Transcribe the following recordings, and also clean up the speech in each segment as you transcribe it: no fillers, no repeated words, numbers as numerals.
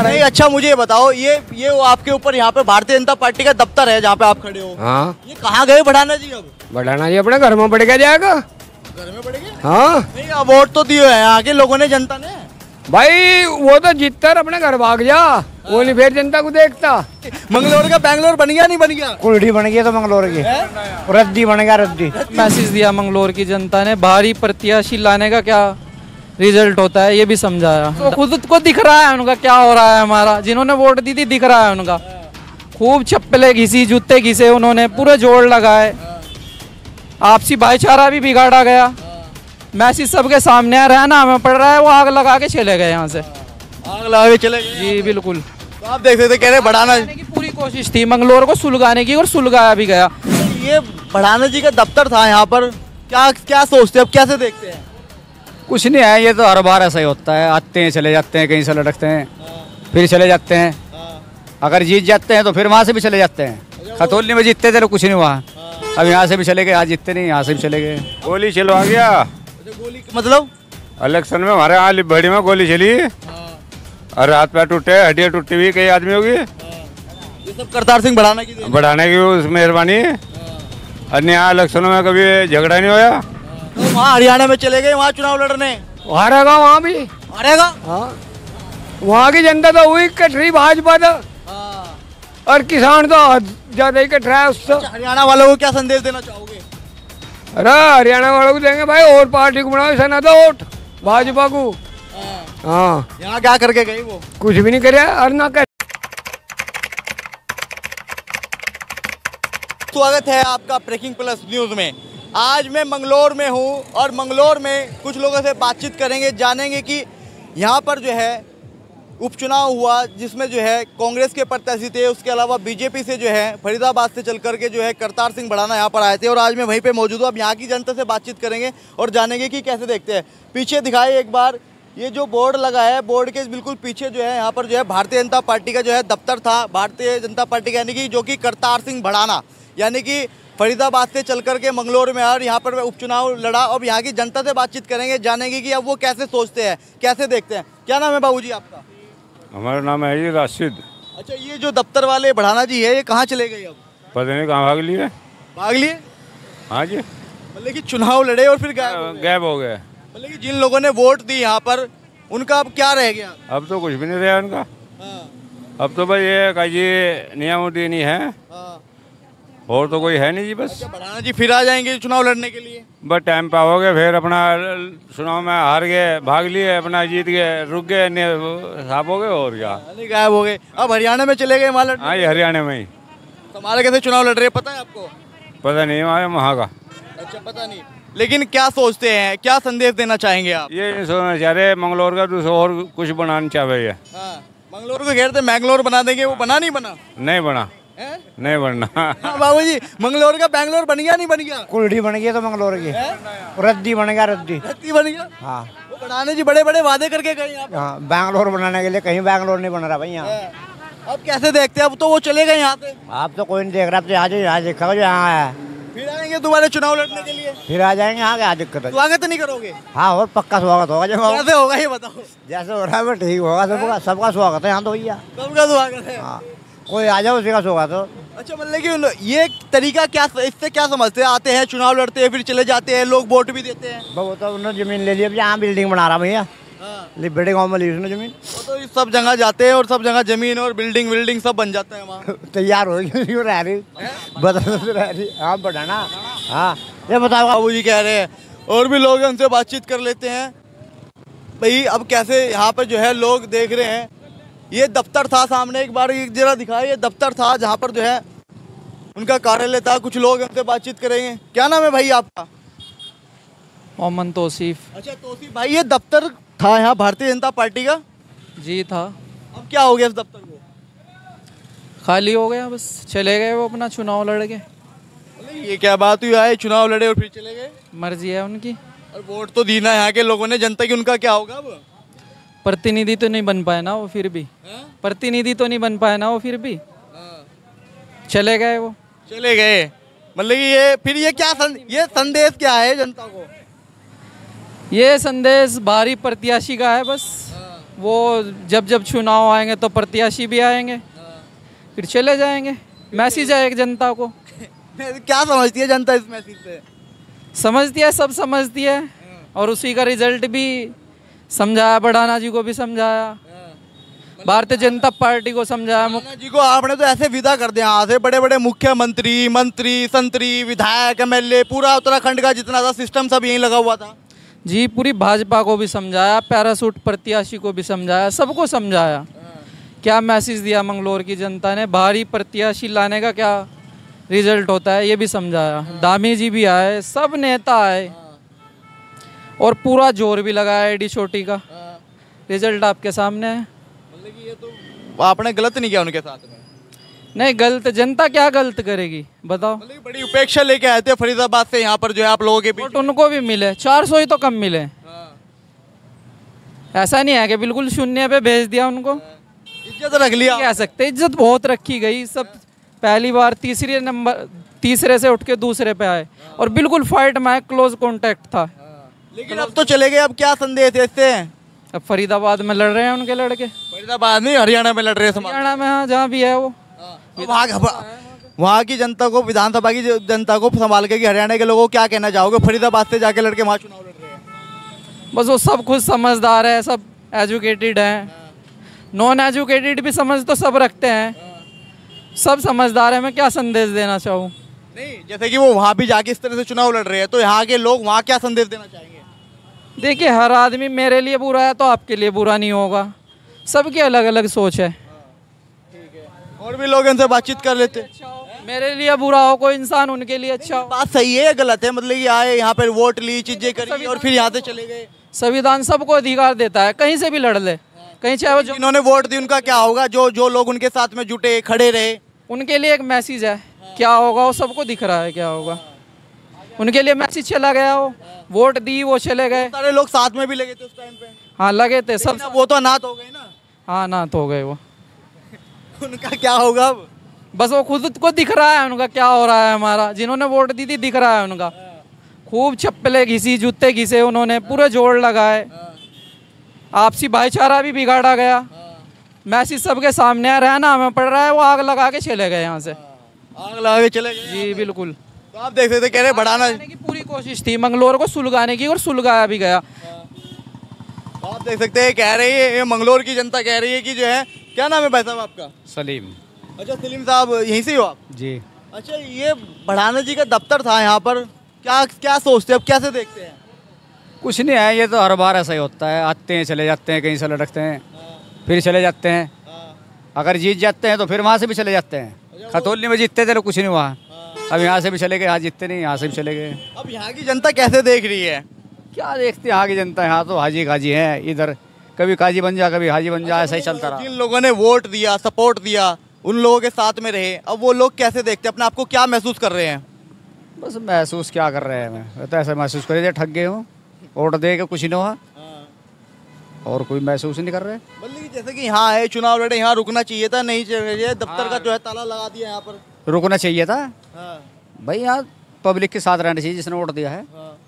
नहीं, अच्छा मुझे ये बताओ, ये वो आपके ऊपर यहाँ पे भारतीय जनता पार्टी का दफ्तर है जहाँ पे आप खड़े हो। हाँ, ये कहाँ गए बढ़ाना जी? अब बढ़ाना जी अपने घर में बढ़ के जाएगा। घर में बढ़ गए? हाँ नहीं, अब वोट तो दिए हैं यहाँ के लोगों ने, जनता ने। भाई, वो तो जीतता अपने घर भाग जा, वो नहीं फिर जनता को देखता। मंगलौर का बैंगलोर बन गया नहीं बन गया? कुल्डी बन गई तो मंगलौर की रद्दी बन गया, रद्दी। मैसेज दिया मंगलौर की जनता ने, भारी प्रत्याशी लाने का क्या रिजल्ट होता है ये भी समझाया। तो खुद को दिख रहा है उनका क्या हो रहा है। हमारा जिन्होंने वोट दी थी दिख रहा है उनका, खूब चप्पलें घिसी, जूते घिसे उन्होंने, पूरे जोड़ लगाए। आपसी भाईचारा भी बिगाड़ा गया। मैसेज सबके सामने आ रहा है ना, हमें पड़ रहा है, वो आग लगा के चले गए यहाँ से। आग लगा के चले गए? जी बिल्कुल। तो आप देख सकते, कह रहे बढ़ाना की पूरी कोशिश थी मंगलौर को सुलगाने की, और सुलगाया भी गया। ये बढ़ाना जी का दफ्तर था यहाँ पर, क्या क्या सोचते हैं, अब कैसे देखते हैं? कुछ नहीं है, ये तो हर बार ऐसा ही होता है, आते हैं चले जाते हैं, कहीं से लटकते हैं फिर चले जाते हैं। अगर जीत जाते हैं तो फिर वहाँ से भी चले जाते हैं। खतौली में जीतते थे तो कुछ नहीं हुआ, अब यहाँ से भी चले गए, आज जीतते नहीं, यहाँ से भी चले गए। गोली चलवा गया। गोली मतलब इलेक्शन में हमारे यहाँ बड़ी में गोली चली और हाथ पैर टूटे, हड्डियाँ टूटी हुई कई आदमी होगी। ये सब करतार सिंह बढ़ाने की उस मेहरबानी। अन्य यहाँ इलेक्शनों में कभी झगड़ा नहीं होया। तो वहाँ हरियाणा में चले गए, वहाँ चुनाव लड़ने, हारेगा वहाँ भी, हारेगा। हाँ, वहाँ की जनता तो हुई कट रही भाजपा तो, और किसान तो ज्यादा ही कट रहा है उससे। हरियाणा वालों को क्या संदेश देना चाहोगे? अरे हरियाणा वालों को देंगे भाई, और पार्टी को बनाओ, ऐसा ना तो वोट भाजपा को। हाँ, यहाँ क्या करके गई वो? कुछ भी नहीं करे और ना कर। स्वागत है आपका ब्रेकिंग प्लस न्यूज में। आज मैं मंगलौर में हूँ और मंगलौर में कुछ लोगों से बातचीत करेंगे, जानेंगे कि यहाँ पर जो है उपचुनाव हुआ जिसमें जो है कांग्रेस के प्रत्याशी थे, उसके अलावा बीजेपी से जो है फरीदाबाद से चल करके जो है करतार सिंह बढ़ाना यहाँ पर आए थे, और आज मैं वहीं पे मौजूद हूँ। अब यहाँ की जनता से बातचीत करेंगे और जानेंगे कि कैसे देखते हैं। पीछे दिखाए एक बार, ये जो बोर्ड लगा है, बोर्ड के बिल्कुल पीछे जो है यहाँ पर जो है भारतीय जनता पार्टी का जो है दफ्तर था, भारतीय जनता पार्टी का, यानी कि जो कि करतार सिंह बढ़ाना, यानी कि फरीदाबाद से चल करके मंगलौर में और यहाँ पर उपचुनाव लड़ा। अब यहाँ की जनता से बातचीत करेंगे, जानेंगे कि अब वो कैसे सोचते हैं, कैसे देखते हैं। क्या नाम है बाबूजी आपका? हमारा नाम है जी राशिद। अच्छा, ये जो दफ्तर वाले बढ़ाना जी है, ये कहाँ चले गए अब? पता नहीं कहाँ भाग लिए। भाग लिए? हाँ जी, मतलब कि चुनाव लड़े और फिर गायब हो गए। मतलब कि जिन लोगों ने वोट दी यहाँ पर, उनका अब क्या रह गया? अब तो कुछ भी नहीं रहा उनका। हाँ, अब तो भाई ये का जी नियम नहीं है, हाँ। और तो कोई है नहीं जी। बस अच्छा, बढ़ाना जी फिर आ जाएंगे चुनाव लड़ने के लिए? बस टाइम पाओगे, फिर अपना चुनाव में हार गए, भाग लिए, अपना जीत गए, रुक गए, साफ हो गए और क्या, गायब हो गए। अब हरियाणा में चले गए वहाँ लड़ने? हाँ ये हरियाणा में ही। तो हमारे कैसे चुनाव लड़ रहे, पता है आपको? पता नहीं हमारे वहाँ का। अच्छा, पता नहीं। लेकिन क्या सोचते हैं, क्या संदेश देना चाहेंगे आप? ये नहीं सोचना चाह रहे मंगलौर का दूसरा और कुछ बनाना चाह रहे हैं। हाँ, मंगलौर को घेरते मैंगलोर बना देंगे, वो बना नहीं बना? नहीं बना है? नहीं बनना। हाँ, बाबूजी, मंगलौर का बैंगलोर बन गया नहीं बन गया? कुल्डी बन गई तो मंगलौर की रद्दी बन गया, रद्दी। रत्ती बन गया? हाँ, वो बढ़ाने जी बड़े बड़े वादे करके गए यहाँ पे। हाँ, बैंगलोर बनाने के लिए कहीं बैंगलोर नहीं बन रहा भाई यहाँ। अब कैसे देखते हैं? अब तो वो चले गए यहाँ से, आप तो कोई नहीं देख रहा, अब तो यहाँ देखा जो यहाँ आया है, फिर आएंगे दोबारा चुनाव लड़ने के लिए? फिर आ जाएंगे। यहाँ क्या दिक्कत है? स्वागत नहीं करोगे? हाँ, और पक्का स्वागत होगा। जब कैसे होगा ये बताओ? जैसे हो रहा है ठीक होगा, सबका सबका स्वागत है यहाँ तो भैया। सबका स्वागत है। हाँ, कोई आ जाओ उसी का स्वागत हो। अच्छा, मतलब कि ये तरीका क्या, इससे क्या समझते हैं? आते हैं, चुनाव लड़ते हैं, फिर चले जाते हैं, लोग वोट भी देते हैं। वो तो उन्होंने जमीन ले ली, अब यहाँ बिल्डिंग बना रहा भैया। बड़े गाँव में ली उसने जमीन। वो तो सब जगह जाते हैं और सब जगह जमीन और बिल्डिंग सब बन जाता है वहाँ। तैयार हो गई रह रही, बदल रह रही। हाँ, बढ़ाना। हाँ, ये बताओ। बाबू जी कह रहे हैं, और भी लोग हैं, उनसे बातचीत कर लेते हैं। भाई, अब कैसे यहाँ पर जो है लोग देख रहे हैं, ये दफ्तर था सामने, एक बार जरा दिखाए, ये दफ्तर था जहाँ पर जो है उनका कार्यालय था। कुछ लोग उनसे बातचीत करेंगे। क्या नाम है भाई आपका? मोहम्मद तौसीफ। अच्छा, तौसीफ भाई, ये दफ्तर था यहाँ भारतीय जनता पार्टी का? जी था। अब क्या हो गया इस दफ्तर को? खाली हो गया, बस चले गए वो अपना चुनाव लड़ के। ये क्या बात हुई, आए चुनाव लड़े और फिर चले गए? मर्जी है उनकी। और वोट तो दी ना यहाँ के लोगों ने, जनता की, उनका क्या होगा अब? प्रतिनिधि तो नहीं बन पाए ना वो, फिर भी प्रतिनिधि तो नहीं बन पाए ना वो, फिर भी चले गए वो, चले गए। मतलब कि ये फिर ये क्या ये संदेश क्या है जनता को? ये संदेश भारी प्रत्याशी का है बस। वो जब जब चुनाव आएंगे तो प्रत्याशी भी आएंगे, फिर चले जाएंगे। मैसेज है एक जनता को। क्या समझती है जनता इस मैसेज से? समझती है, सब समझती है, और उसी का रिजल्ट भी समझाया, बढ़ाना जी को भी समझाया, भारतीय जनता पार्टी को समझाया। जी को आपने तो ऐसे विदा कर दिया यहाँ से, बड़े बड़े मुख्यमंत्री, मंत्री, संतरी, विधायक, एमएलए, पूरा उत्तराखंड का जितना था सिस्टम सब यहीं लगा हुआ था। जी पूरी भाजपा को भी समझाया, पैरासूट प्रत्याशी को भी समझाया, सबको समझाया। क्या मैसेज दिया मंगलौर की जनता ने, भारी प्रत्याशी लाने का क्या रिजल्ट होता है ये भी समझाया। दामी जी भी आए, सब नेता आए, और पूरा जोर भी लगाया एडी छोटी का। रिजल्ट आपके सामने है। आपने गलत नहीं किया उनके साथ में? नहीं गलत, जनता क्या गलत करेगी बताओ। बड़ी उपेक्षा लेके आए थे फरीदाबाद से यहाँ पर जो है आप लोगों के बीच। वोट उनको भी मिले, 400 ही तो कम मिले। ऐसा नहीं है कि बिल्कुल शून्य पे भेज दिया उनको। इज्जत रख लिया कह सकते, इज्जत बहुत रखी गई। सब पहली बार तीसरे से उठ के दूसरे पे आए, और बिल्कुल फाइट में आए, क्लोज कॉन्टेक्ट था। लेकिन अब तो चले गए, अब क्या संदेश देते हैं? अब फरीदाबाद में लड़ रहे हैं उनके लड़के। फरीदाबाद नहीं, हरियाणा में लड़ रहे हैं। हरियाणा में, हाँ जहाँ भी है वो। वहाँ की जनता को, विधानसभा की जनता को संभाल के कि हरियाणा के लोगों को क्या कहना चाहोगे? फरीदाबाद से जाके लड़के वहाँ चुनाव लड़ रहे हैं। बस वो सब खुद समझदार है, सब एजुकेटेड हैं, नॉन एजुकेटेड भी समझ तो सब रखते हैं, सब समझदार है। मैं क्या संदेश देना चाहूँ? नहीं, जैसे कि वो वहाँ भी जाके इस तरह से चुनाव लड़ रहे हैं, तो यहाँ के लोग वहाँ क्या संदेश देना चाहेंगे? देखिए, हर आदमी मेरे लिए बुरा है तो आपके लिए बुरा नहीं होगा, सबकी अलग अलग सोच है। और भी लोग इनसे बातचीत कर लेते हैं। मेरे लिए बुरा हो कोई इंसान, उनके लिए अच्छा हो। बात सही है या गलत है? मतलब कि आए यहाँ पर वोट ली, चीजें करी और फिर यहाँ से चले गए। संविधान सबको अधिकार देता है, कहीं से भी लड़ ले, कहीं चाहे वो जो। जिन्होंने वोट दी उनका क्या होगा? जो लोग उनके साथ में जुटे, खड़े रहे, उनके लिए एक मैसेज है, क्या होगा वो सबको दिख रहा है क्या होगा। उनके लिए मैसेज चला गया, हो वोट दी, वो चले गए। सारे लोग साथ में भी लगे थे उस टाइम पे। हाँ लगे थे सब। वो तो अनाथ हो गए ना। हाँ अनाथ हो गए वो। उनका क्या होगा अब? बस वो खुद को दिख रहा है उनका क्या हो रहा है। हमारा जिन्होंने वोट दी थी दिख रहा है उनका। खूब चप्पलें घिसी, जूते घिसे उन्होंने, पूरे जोड़ लगाए। आपसी भाईचारा भी बिगाड़ा गया। मैसेज सबके सामने आ रहा है ना, हमें पड़ रहा है, वो आग लगा के चले गए यहाँ से। आग लगा के चले गए? जी बिल्कुल। तो आप देख सकते, कह रहे बढ़ाना की पूरी कोशिश थी मंगलौर को सुलगाने की, और सुलगाया भी गया। आप देख सकते हैं, कह रही है, ये मंगलौर की जनता कह रही है कि जो है, क्या नाम है भाई साहब आपका? सलीम। अच्छा सलीम साहब, यहीं से हो आप? जी। अच्छा, ये बढ़ाना जी का दफ्तर था यहाँ पर, क्या सोचते हैं, अब कैसे देखते हैं? कुछ नहीं है, ये तो हर बार ऐसा ही होता है, आते हैं चले जाते हैं, कहीं से लड़कते हैं फिर चले जाते हैं। अगर जीत जाते हैं तो फिर वहाँ से भी चले जाते हैं। खतौली में जीतते थे तो कुछ नहीं हुआ, अब यहाँ से भी चले गए, यहाँ जीतते नहीं, यहाँ से भी चले गए। अब यहाँ की जनता कैसे देख रही है? क्या देखते हैं यहाँ की जनता, यहाँ तो हाजी काजी है, इधर कभी काजी बन जा कभी हाजी बन जा, ऐसा ही चलता रहा। जिन लोगों ने वोट दिया, सपोर्ट दिया, उन लोगों के साथ में रहे, अब वो लोग कैसे देखते हैं, अपने आप को क्या महसूस कर रहे हैं? बस महसूस क्या कर रहे हैं, मैं तो ऐसा महसूस कर ठग गए हूँ, वोट दे के कुछ नहीं हुआ, और कोई महसूस नहीं कर रहे। मतलब कि जैसे कि यहाँ है, चुनाव लड़े, यहाँ रुकना चाहिए था, नहीं चाहिए, दफ्तर का जो है ताला लगा दिया यहाँ पर। रुकना चाहिए था भाई, यहाँ पब्लिक के साथ रहना चाहिए, जिसने वोट दिया है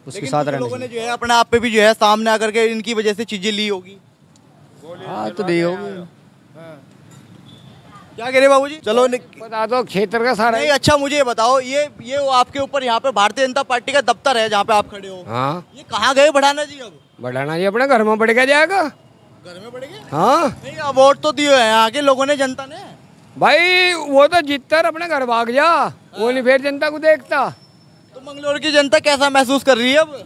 उसके साथ रहना लोगों ने जो है अपने आप पे भी जो है सामने आकर के इनकी वजह से चीजें ली होगी। हाँ तो दी होगी। क्या कह रहे बाबूजी? चलो बता दो क्षेत्र का सारा। नहीं, अच्छा मुझे ये बताओ, ये वो आपके ऊपर यहाँ पे भारतीय जनता पार्टी का दफ्तर है जहाँ पे आप खड़े हो। हाँ। ये कहाँ गए बढ़ाना जी? अब बढ़ाना जी अपने घर में बढ़ के जाएगा। घर में बढ़ेंगे? हाँ। नहीं, अब वोट तो दिए हैं यहाँ के लोगों ने, जनता ने। भाई वो तो जीतकर अपने घर भाग जा, वो नहीं फिर जनता को देखता। तो मंगलौर की जनता कैसा महसूस कर रही है अब?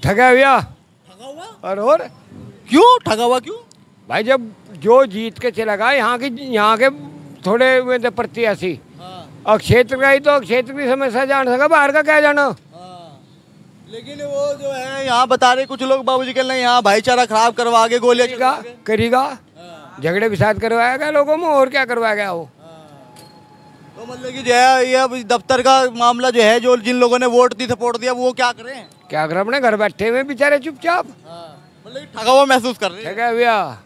ठगा हुआ। ठगा हुआ? और क्यों ठगा हुआ? क्यों भाई, जब जो जीत के चला गया यहाँ के थोड़े हुए थे प्रत्याशी, और क्षेत्र का ही तो क्षेत्र की समस्या जान सका, बाहर का क्या जाना। लेकिन वो जो है यहाँ बता रहे कुछ लोग बाबूजी के लिए, यहाँ भाईचारा खराब करवा के गोलियां करेगा, झगड़े विसाद करवाया गया लोगों में, और क्या करवाया गया वो। तो मतलब कि जो है ये अब दफ्तर का मामला जो है, जो जिन लोगों ने वोट दी, सपोर्ट दिया, वो क्या करें? क्या करें, अपने घर बैठे हुए बेचारे चुपचाप। मतलब ठगा हुआ महसूस कर रहे हैं। ठगा हुआ।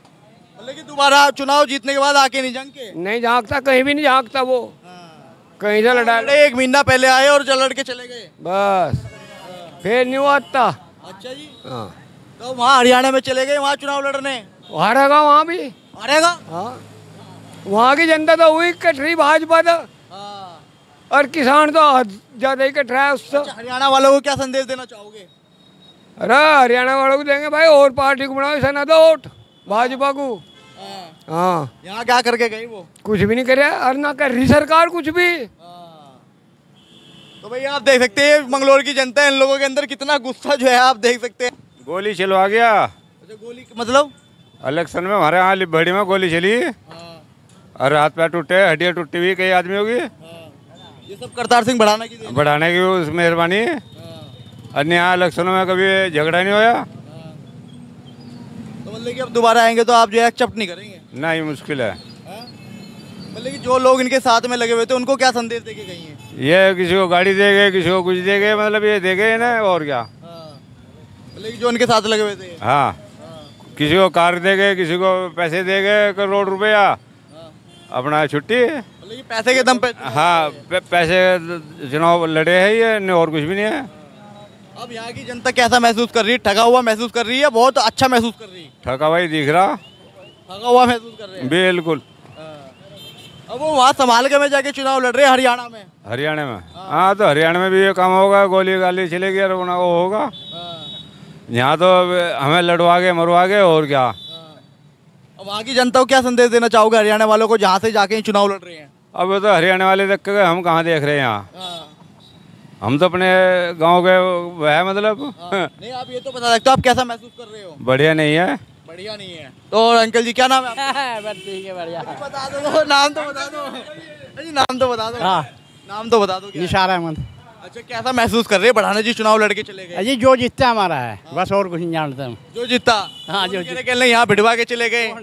मतलब कि दोबारा चुनाव जीतने के बाद आके नहीं जंग के? नहीं झांकता, कहीं भी नहीं झांकता वो, कहीं से लड़ा। एक महीना पहले आए और लड़ के चले गए बस, फिर नहीं हुआ। अच्छा जी। तो वहाँ हरियाणा में चले गए, वहाँ चुनाव लड़ने। हारेगा वहाँ भी। हारेगा? हाँ, वहाँ की जनता तो हुई कटरी भाजपा तो, और किसान तो ज्यादा ही कट रहा है उससे। अच्छा, हरियाणा वालों को क्या संदेश देना चाहोगे? अरे हरियाणा वालों को देंगे भाई, और पार्टी को बनाओ, ऐसा ना दो वोट भाजपा को। हाँ, यहाँ क्या करके गई वो? कुछ भी नहीं करे और ना कर रही सरकार कुछ भी। तो भाई आप देख सकते हैं मंगलोर की जनता है, इन लोगों के अंदर कितना गुस्सा जो है आप देख सकते हैं। गोली चलवा गया। अच्छा, गोली मतलब? इलेक्शन में हमारे यहाँ लिबड़ी में गोली चली और हाथ पैर टूटे, हड्डियाँ टूटी हुई कई आदमियों की। ये सब करतार सिंह बढ़ाने की उस मेहरबानी। अन्य यहाँ इलेक्शनों में कभी झगड़ा नहीं होया। तो मतलब कि अब दोबारा आएंगे तो आप जो है एक्सेप्ट नहीं करेंगे? नहीं, मुश्किल है। मतलब कि जो लोग इनके साथ में लगे हुए थे उनको क्या संदेश देके गई हैं? ये किसी को गाड़ी दे गए, किसी को कुछ दे गए, मतलब ये दे गए ना, और क्या। मतलब कि जो इनके साथ लगे हुए थे। हाँ, किसी को कार दे गए, किसी को पैसे दे गए, करोड़ रुपया, अपना छुट्टी। मतलब कि पैसे के दम पे। हाँ, पैसे चुनाव लड़े हैं ये, नहीं और कुछ भी नहीं है। अब यहाँ की जनता कैसा महसूस कर रही है? ठगा हुआ महसूस कर रही है? बहुत अच्छा महसूस कर रही है? ठगा भाई दिख रहा, ठगा हुआ महसूस कर रहे हैं बिल्कुल। अब वो वहाँ संभाल के में जाके चुनाव लड़ रहे हैं हरियाणा में। हरियाणा में? हाँ, तो हरियाणा में भी ये काम होगा, गोली गाली चलेगी और वो होगा। यहाँ तो हमें लड़वा के मरवा के, और क्या। अब वहाँ की जनता को क्या संदेश देना चाहोगे हरियाणा वालों को जहाँ से जाके चुनाव लड़ रहे हैं? अब तो हरियाणा वाले देख के हम कहाँ देख रहे हैं यहाँ। हम तो अपने गांव के वह मतलब। नहीं, आप ये तो बता सकते हो आप कैसा महसूस कर रहे हो? बढ़िया नहीं है। बढ़िया नहीं है तो अंकल जी क्या नाम है आपका? बस ठीक है, बढ़िया। बता दो, नाम तो बता दो जी, नाम तो बता दो। नाम तो बता दो। निशार अहमद। अच्छा, कैसा महसूस कर रहे हैं? बढ़ाना जी चुनाव लड़के चले गए। अजी जो जीतता हमारा है, बस और कुछ नहीं जानते हम। जो जीता? हाँ, जो कह रहे यहाँ भिड़वा के चले गए।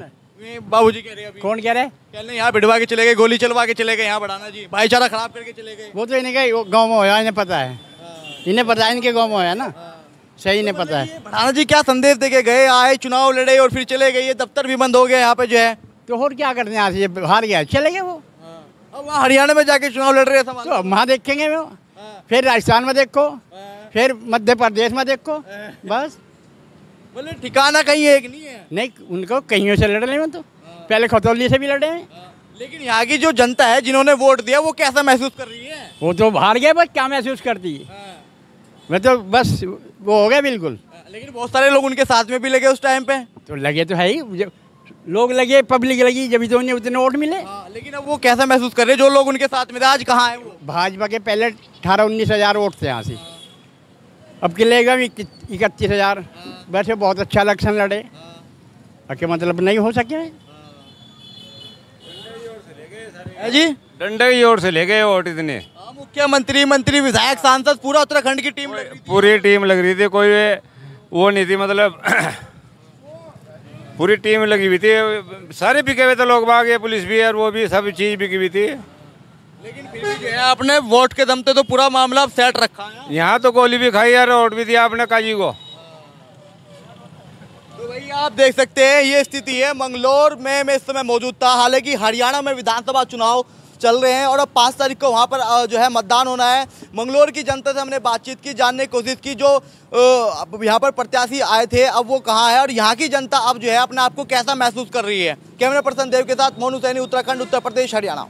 बाबूजी कह रहे हैं अभी। कौन कह रहे? कह रहे यहाँ भिड़वा के चले गए, गोली चलवा के चले गए, यहाँ बढ़ाना जी भाईचारा खराब करके चले गए। वो तो इन्हें कहीं गाँव में होया, इन्हें पता है। इन्हें पता है इनके गाँव में होया ना, सही नहीं पता है। बढ़ाना जी क्या संदेश देके गए? आए, चुनाव लड़े और फिर चले गए, ये दफ्तर भी बंद हो गया यहाँ पे जो है। तो और क्या करते हैं, यहाँ से ये हार गया चले गए वो। अब वहाँ हरियाणा में जाके चुनाव लड़ रहे हैं तो वहाँ देखेंगे वो, फिर राजस्थान में देखो, फिर मध्य प्रदेश में देखो, बस। बोले ठिकाना कहीं एक नहीं है। नहीं, उनको कहीं से लड़ रहे हैं, तो पहले खतौली से भी लड़े हैं। लेकिन यहाँ की जो जनता है जिन्होंने वोट दिया वो कैसा महसूस कर रही है? वो तो हार गए, बस क्या महसूस करती है? मैं तो बस वो हो गया बिल्कुल। लेकिन बहुत सारे लोग उनके साथ में भी लगे उस टाइम पे। तो लगे तो है ही, जब लोग लगे, पब्लिक लगी, जब तो उन्हें उतने वोट मिले। लेकिन अब वो कैसा महसूस कर रहे हैं जो लोग उनके साथ में थे? आज कहाँ है वो? भाजपा के पहले 18-19 हज़ार वोट थे यहाँ से, अब के लेगा 31 हज़ार। वैसे बहुत अच्छा इलेक्शन लड़े, बाकी मतलब नहीं हो सके जी। डंडे की ओर से ले गए वोट इतने। मुख्यमंत्री, मंत्री, विधायक, सांसद, पूरा उत्तराखंड की टीम लग रही थी। पूरी टीम लग रही थी, कोई वो नहीं थी, मतलब पूरी टीम लगी हुई थी। सारे बिके हुए थे लोग बाग, ये पुलिस भी और वो भी, सब चीज बिकी हुई थी। लेकिन फिर भी जो है आपने वोट के दम पे तो पूरा मामला अब सेट रखा है। यहाँ तो गोली भी खाई और वोट भी दिया आपने काजी को। तो भाई आप देख सकते हैं ये स्थिति है मंगलोर में मैं इस समय मौजूद था। हालांकि हरियाणा में विधानसभा चुनाव चल रहे हैं और अब 5 तारीख को वहाँ पर जो है मतदान होना है। मंगलोर की जनता से हमने बातचीत की, जानने की कोशिश की जो यहाँ पर प्रत्याशी आए थे अब वो कहाँ है और यहाँ की जनता अब जो है अपने आप को कैसा महसूस कर रही है। कैमरा पर्सन देव के साथ मोनू सैनी, उत्तराखंड, उत्तर प्रदेश, हरियाणा।